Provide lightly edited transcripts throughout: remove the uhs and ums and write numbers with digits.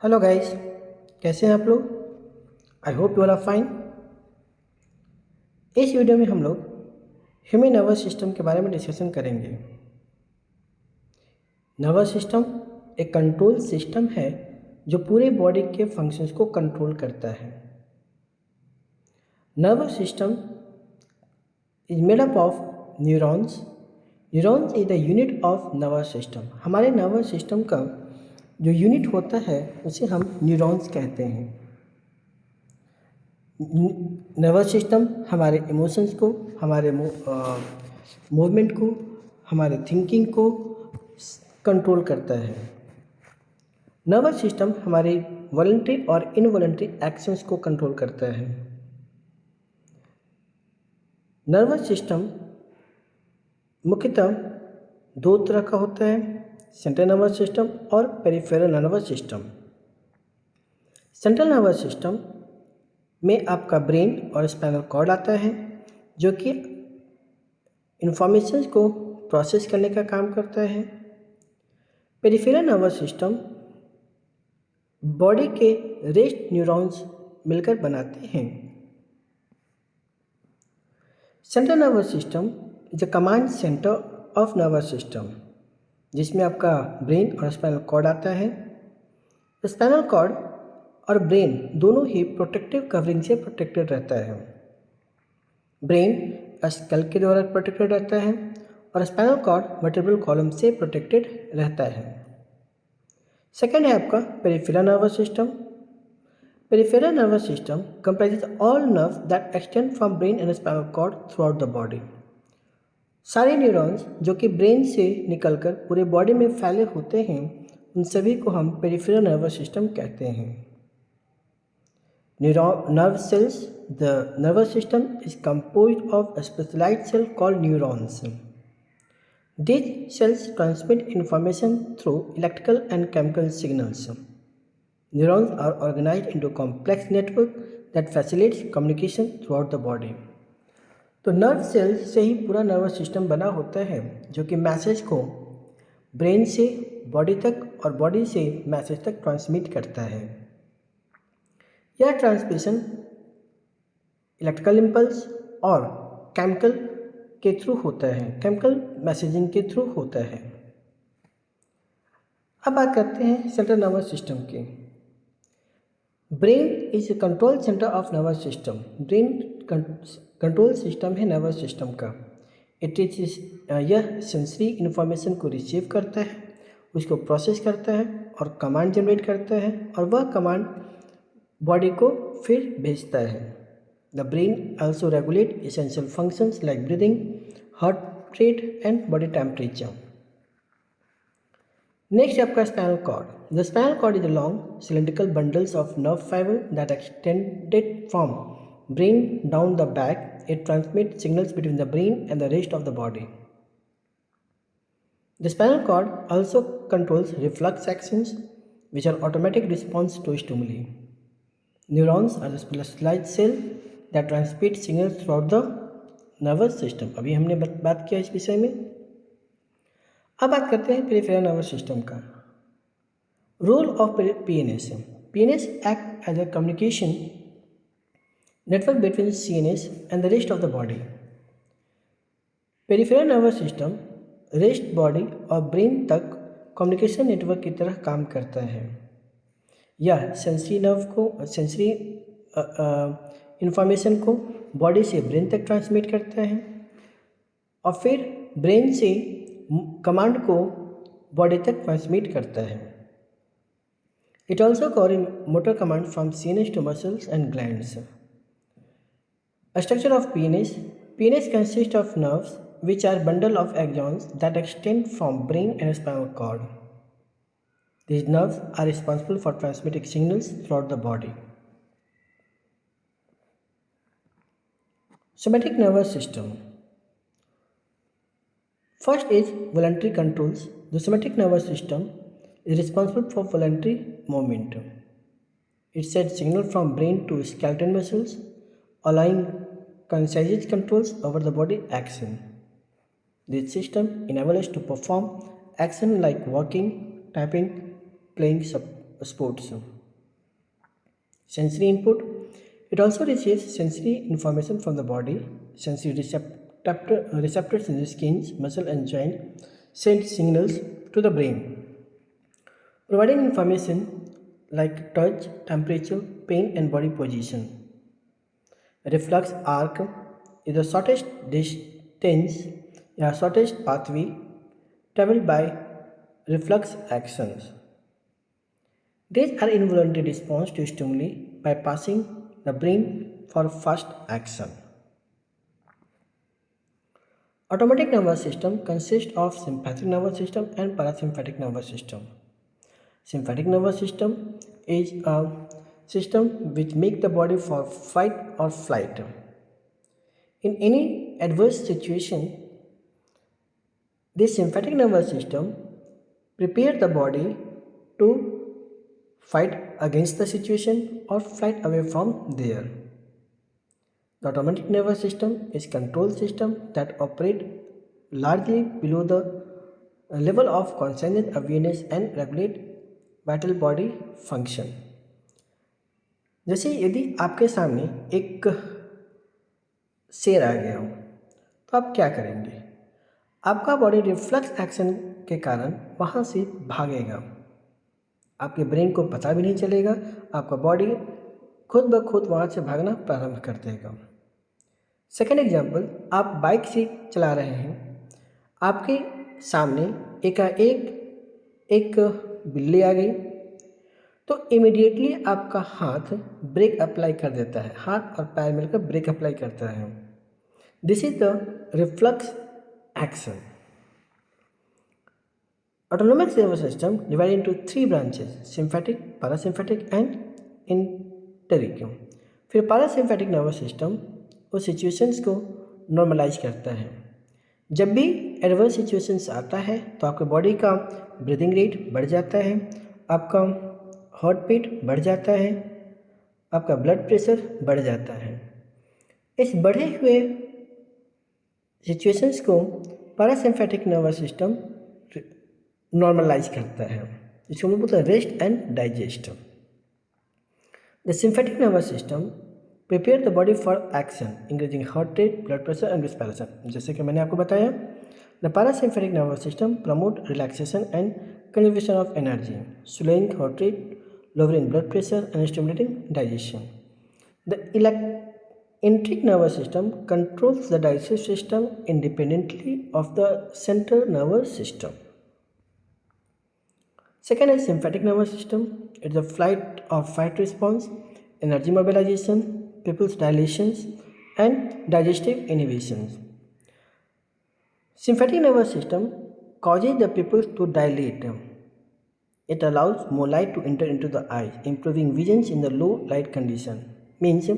Hello guys, कैसे हैं आप लोग। I hope you are fine. इस वीडियो में हम लोग ह्यूमन नर्वस सिस्टम के बारे में डिस्कशन करेंगे। नर्वस सिस्टम एक कंट्रोल सिस्टम है जो पूरे बॉडी के फंक्शंस को कंट्रोल करता है। Nervous system is made up of neurons. Neurons is the unit of nervous system. हमारे नर्वस सिस्टम का जो यूनिट होता है उसे हम न्यूरॉन्स कहते हैं। नर्वस सिस्टम हमारे इमोशंस को, हमारे मूवमेंट को, हमारे थिंकिंग को कंट्रोल करता है। नर्वस सिस्टम हमारी वॉलंटरी और इनवॉलंटरी एक्शंस को कंट्रोल करता है। नर्वस सिस्टम मुख्यतः दो तरह का होता है, सेंट्रल नर्वस सिस्टम और peripheral nervous system. Central nervous system में आपका ब्रेन और स्पाइनल कॉर्ड आता है जो कि इंफॉर्मेशन को प्रोसेस करने का काम करता है। पेरिफेरल नर्वस सिस्टम बॉडी के रेस्ट न्यूरॉन्स मिलकर बनाते हैं। Central nervous system is a command centre of nervous system, जिसमें आपका ब्रेन और स्पाइनल कॉर्ड आता है। स्पाइनल कॉर्ड और ब्रेन दोनों ही प्रोटेक्टिव कवरिंग से प्रोटेक्टेड रहता है। ब्रेन स्कल के द्वारा प्रोटेक्टेड रहता है और स्पाइनल कॉर्ड वर्टेब्रल कॉलम से प्रोटेक्टेड रहता है। सेकेंड है आपका peripheral nervous system. Peripheral nervous system comprises all nerves that extend from brain and spinal cord throughout the body। सारे न्यूरॉन्स जो कि ब्रेन से निकलकर पूरे बॉडी में फैले होते हैं, उन सभी को हम पेरिफेरल नर्वस सिस्टम कहते हैं। Nerve cells, the nervous system is composed of a specialized cell called neurons. These cells transmit information through electrical and chemical signals. Neurons are organized into complex network that facilitates communication throughout the body. तो nerve cell से ही पूरा nervous system बना होता है जो कि message को brain से बॉडी तक और बॉडी से मैसेज तक ट्रांसमिट करता है। यह ट्रांसमिशन इलेक्ट्रिकल इम्पल्स और केमिकल के थ्रू होता है, केमिकल मैसेजिंग के थ्रू होता है। अब बात करते हैं सेंट्रल नर्वस सिस्टम की। Brain is control centre of nervous system. Brain control system है नर्वस सिस्टम का। यह सेंसरी इन्फॉर्मेशन को रिसीव करता है, उसको प्रोसेस करता है और कमांड जनरेट करता है, और वह कमांड बॉडी को फिर भेजता है। The brain also regulate essential functions like breathing, heart rate and body temperature. Next आपका spinal cord. The spinal cord is long cylindrical bundles of nerve fibre that extended from brain down the back. It transmits signals between the brain and the rest of the body. The spinal cord also controls reflex actions, which are automatic response to stimuli. Neurons are the specialized cell that transmit signals throughout the nervous system. अभी हमने बात किया इस विषय में। अब बात करते हैं पेरिफेरल नर्वस सिस्टम का। Role of PNS। PNS act as a communication network between CNS and the rest of the body. Peripheral nervous system rest body और ब्रेन तक कम्युनिकेशन नेटवर्क की तरह काम करता है। यह सेंसरी नर्व को, सेंसरी इंफॉर्मेशन को बॉडी से ब्रेन तक ट्रांसमिट करता है और फिर ब्रेन से कमांड को बॉडी तक ट्रांसमिट करता है। It also carrying motor command from CNS to muscles and glands. A structure of PNS. PNS consists of nerves which are bundle of axons that extend from brain and spinal cord. These nerves are responsible for transmitting signals throughout the body. Somatic nervous system. First is voluntary controls. The somatic nervous system is responsible for voluntary movement. It sends signal from brain to skeletal muscles, allowing conscious controls over the body action. This system enables us to perform action like walking, typing, playing sports. Sensory input. It also receives sensory information from the body. Sensory receptors in the skin, muscle, and joint send signals to the brain, providing information like touch, temperature, pain, and body position. Reflex arc is the shortest distance, shortest pathway traveled by reflex actions. These are involuntary response to stimuli bypassing the brain for fast action. Autonomic nervous system consists of sympathetic nervous system and parasympathetic nervous system. Sympathetic nervous system is a system which makes the body for fight or flight. In any adverse situation, this sympathetic nervous system prepares the body to fight against the situation or flight away from there. The autonomic nervous system is a control system that operates largely below the level of conscious awareness and regulate vital body function. जैसे यदि आपके सामने एक शेर आ गया हो तो आप क्या करेंगे? आपका बॉडी रिफ्लेक्स एक्शन के कारण वहाँ से भागेगा, आपके ब्रेन को पता भी नहीं चलेगा, आपका बॉडी खुद ब खुद वहाँ से भागना प्रारंभ कर देगा। सेकेंड एग्जाम्पल, आप बाइक से चला रहे हैं, आपके सामने एक बिल्ली आ गई तो इमीडिएटली आपका हाथ ब्रेक अप्लाई कर देता है, हाथ और पैर मिलकर ब्रेक अप्लाई करता है। This is the reflex action. Autonomic nervous system divided into three branches: sympathetic, parasympathetic and enteric। फिर parasympathetic nervous system उस सिचुएशंस को नॉर्मलाइज करता है। जब भी एडवर्स सिचुएशंस आता है तो आपके बॉडी का ब्रीदिंग रेट बढ़ जाता है, आपका हार्ट बीट बढ़ जाता है, आपका ब्लड प्रेशर बढ़ जाता है। इस बढ़े हुए सिचुएशंस को parasympathetic nervous system नॉर्मलाइज करता है। इसको हम बोलते हैं rest and digest. The sympathetic nervous system prepare the body for action increasing heart rate, blood pressure and respiration. जैसे कि मैंने आपको बताया, the parasympathetic nervous system promote relaxation and conservation of energy, slowing heart rate, lowering blood pressure and stimulating digestion. The enteric nervous system controls the digestive system independently of the central nervous system. Second is sympathetic nervous system. It's a flight or fight response, energy mobilization, pupil dilations, and digestive inhibitions. Sympathetic nervous system causes the pupils to dilate. It allows more light to enter into the eyes, improving vision in the low light condition. Means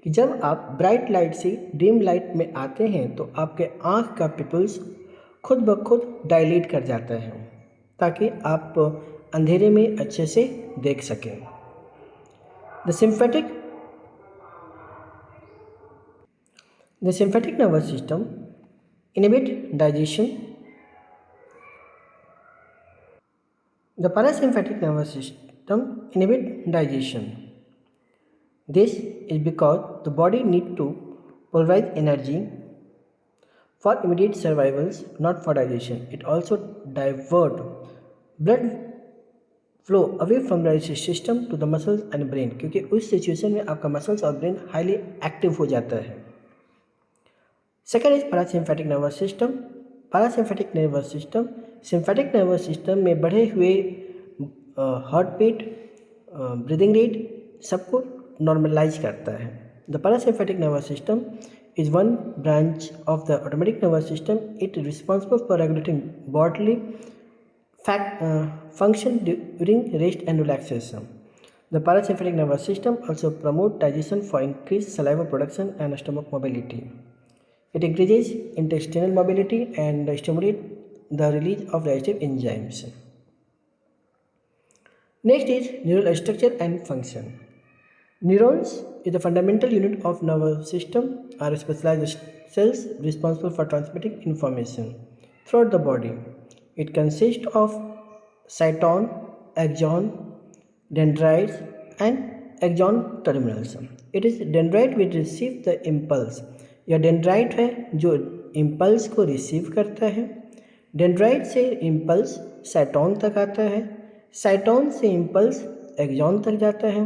कि जब आप bright light से dim light में आते हैं तो आपके आँख का पिपल्स खुद ब खुद डायलेट कर जाता है ताकि आप अंधेरे में अच्छे से देख सकें। The sympathetic nervous system inhibit digestion. The parasympathetic nervous system inhibit digestion. This is because the body needs to provide energy for immediate survival, not for digestion. It also diverts blood flow away from the digestive system to the muscles and brain, क्योंकि उस situation में आपका muscles और brain highly active हो जाता है। Second is parasympathetic nervous system. Parasympathetic nervous system sympathetic nervous system में बढ़े हुए हार्ट बीट, ब्रीदिंग रेट सबको नॉर्मलाइज करता है। The parasympathetic nervous system is one branch of the autonomic nervous system. It is responsible for regulating bodily function during rest and relaxation. The parasympathetic nervous system also promotes digestion for increased saliva production and stomach mobility. It increases intestinal mobility and stimulates the release of digestive enzymes. Next is neural structure and function. Neurons is the fundamental unit of nervous system, are specialized cells responsible for transmitting information throughout the body. It consists of cyton, axon, dendrites, and axon terminals. It is dendrite which receive the impulse. यह dendrite है जो impulse को receive करता है. Dendrite से impulse साइटोन तक आता है. साइटोन से इम्पल्स एक्सॉन तक जाता है.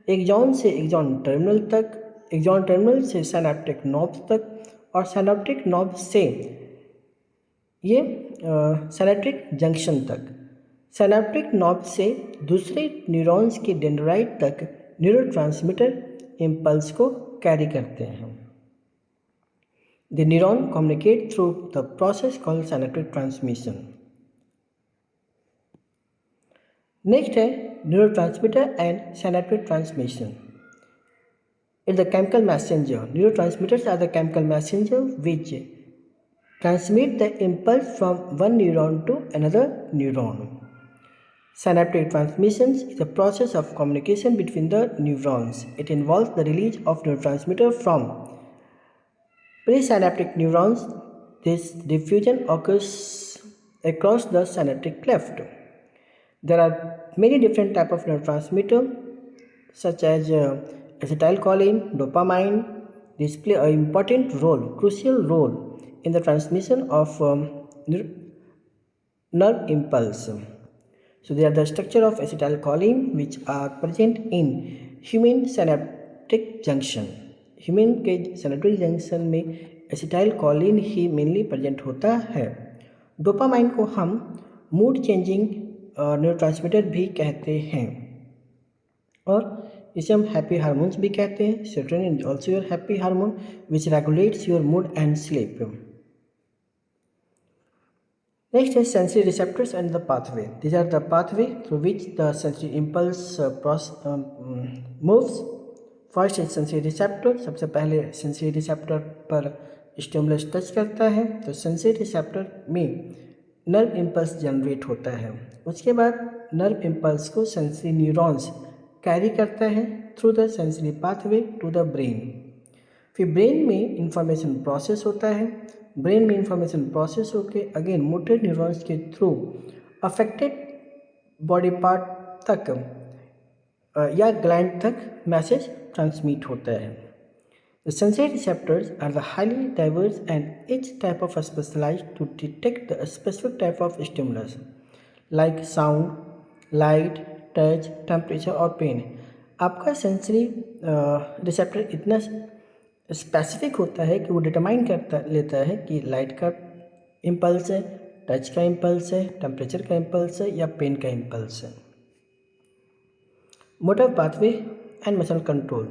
एक्सॉन से एक्सॉन टर्मिनल तक, एक्सॉन टर्मिनल से साइनेप्टिक नॉब्स तक, और साइनेप्टिक नॉब्स से ये साइनेप्टिक जंक्शन तक. साइनेप्टिक नॉब से दूसरे न्यूरॉन्स के डेंड्राइट तक न्यूरोट्रांसमीटर इम्पल्स को कैरी करते हैं. The neuron communicate through the process called synaptic transmission. Next है neurotransmitter and synaptic transmission. It's the chemical messenger. Neurotransmitters are the chemical messenger which transmit the impulse from one neuron to another neuron. Synaptic transmissions is a process of communication between the neurons. It involves the release of neurotransmitter from presynaptic neurons. This diffusion occurs across the synaptic cleft. There are many different types of neurotransmitter such as acetylcholine, dopamine. These play an important role, crucial role in the transmission of nerve impulse. So they are the structure of acetylcholine which are present in human synaptic junction. Human के synaptic junction में acetylcholine ही mainly present होता है. Dopamine को हम mood changing neurotransmitter भी कहते हैं और इसे हम हैप्पी हार्मोन्स भी कहते हैं. Serotonin is also your happy hormone which regulates your mood and sleep. Next is sensory receptors and the pathway. These are the pathway through which the sensory impulse moves. First है sensory receptor. सबसे पहले sensory receptor पर stimulus touch करता है तो sensory receptor में nerve impulse generate होता है. उसके बाद नर्व इम्पल्स को सेंसरी न्यूरॉन्स कैरी करता है through the sensory pathway to the brain. फिर ब्रेन में इंफॉर्मेशन प्रोसेस होता है. ब्रेन में इंफॉर्मेशन प्रोसेस होकर अगेन मोटर न्यूरॉन्स के थ्रू अफेक्टेड बॉडी पार्ट तक या ग्लैंड तक मैसेज ट्रांसमिट होता है. The sensory receptors are the highly diverse and each type of specialized to detect the specific type of stimulus like sound, light, touch, temperature और pain. आपका sensory receptor इतना specific होता है कि वो डिटरमाइन करता लेता है कि लाइट का इम्पल्स है, टच का इम्पल्स है, टेम्परेचर का इम्पल्स है या पेन का इम्पल्स है. Motor pathway and muscle control.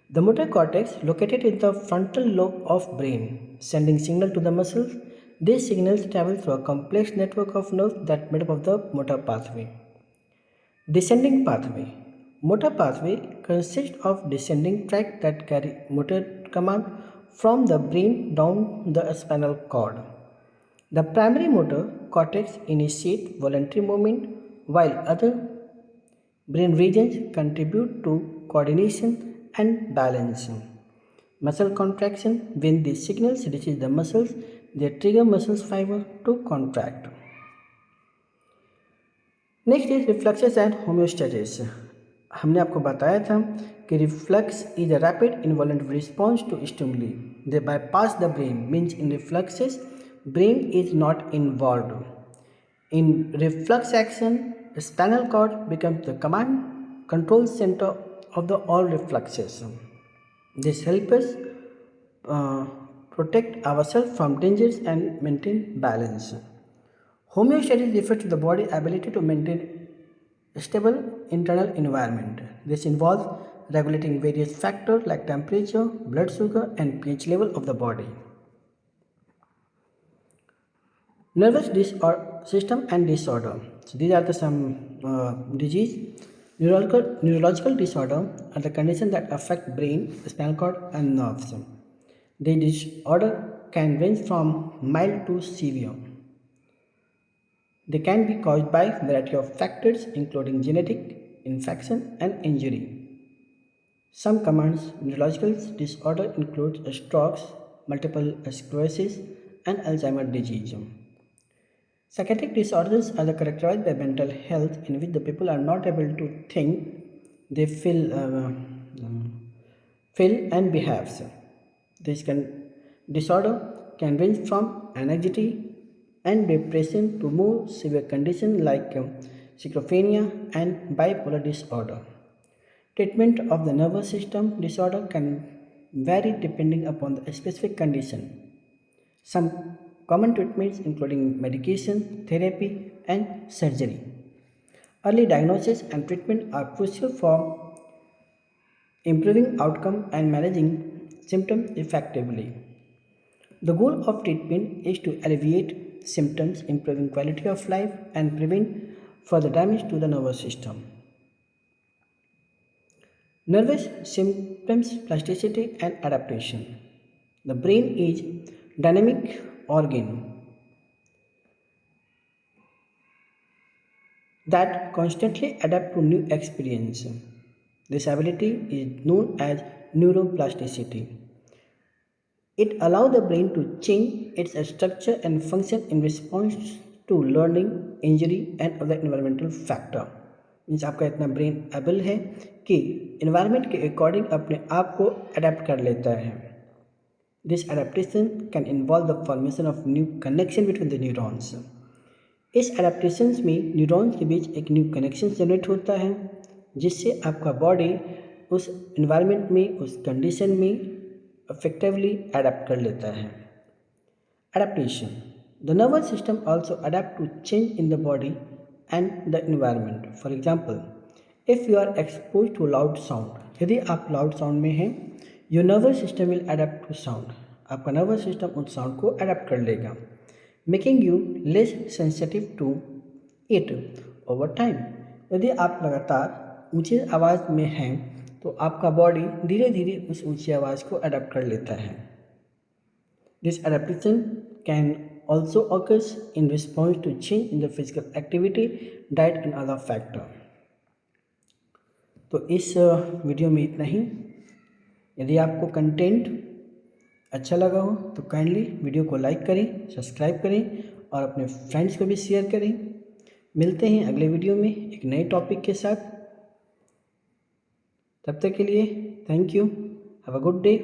The motor cortex located in the frontal lobe of brain, sending signal to the muscles. These signals travel through a complex network of nerves that made up of the motor pathway. Descending pathway. Motor pathway consists of descending tract that carry motor command from the brain down the spinal cord. The primary motor cortex initiates voluntary movement while other brain regions contribute to coordination and balance. Muscle contraction. When these signals reaches the muscles, they trigger muscle fiber to contract. Next is reflexes and homeostasis. हमने आपको बताया था कि reflex is a rapid involuntary response to stimuli. They bypass the brain. Means in reflexes, brain is not involved. In reflex action, the spinal cord becomes the command control center of the all reflexes. This helps us protect ourselves from dangers and maintain balance. Homeostasis refers to the body's ability to maintain a stable internal environment. This involves regulating various factors like temperature, blood sugar, and pH level of the body. Nervous system and disorder. So these are the some disease. Neurological disorder are the conditions that affect brain, spinal cord, and nerves. The disorder can range from mild to severe. They can be caused by a variety of factors including genetic, infection, and injury. Some common neurological disorder include strokes, multiple sclerosis, and Alzheimer's disease. Psychiatric disorders are characterized by mental health in which the people are not able to think, they feel and behaves. Disorder can range from anxiety and depression to more severe conditions like schizophrenia and bipolar disorder. Treatment of the nervous system disorder can vary depending upon the specific condition. Some common treatments including medication, therapy, and surgery. Early diagnosis and treatment are crucial for improving outcome and managing symptoms effectively. The goal of treatment is to alleviate symptoms, improving quality of life, and prevent further damage to the nervous system. Nervous symptoms, plasticity, and adaptation. The brain is dynamic organ that constantly adapt to new experience. This ability is known as neuroplasticity. It allows the brain to change its structure and function in response to learning, injury and other environmental factor. Means आपका इतना brain able है कि environment के according अपने आप को adapt कर लेता है. This adaptation can involve the formation of new connection between the neurons. इस एडेप्टेशन में न्यूरॉन्स के बीच एक न्यू कनेक्शन जनरेट होता है जिससे आपका बॉडी उस इन्वायरमेंट में, उस कंडीशन में इफेक्टिवली अडेप्ट कर लेता है. Adaptation. The nervous system also adapt to change in the body and the environment. For example, if you are exposed to loud sound, यदि आप loud sound में हैं, your nervous system will adapt to sound. आपका nervous system उस sound को adapt कर लेगा, making you less sensitive to it over time. यदि आप लगातार ऊंची आवाज़ में हैं तो आपका बॉडी धीरे धीरे उस ऊंची आवाज़ को अडेप्ट कर लेता है. This adaptation can also occur in response to change in the physical activity, diet and other factor. तो इस वीडियो में इतना ही. यदि आपको कंटेंट अच्छा लगा हो तो काइंडली वीडियो को लाइक करें, सब्सक्राइब करें और अपने फ्रेंड्स को भी शेयर करें. मिलते हैं अगले वीडियो में एक नए टॉपिक के साथ. तब तक के लिए thank you. Have a good day.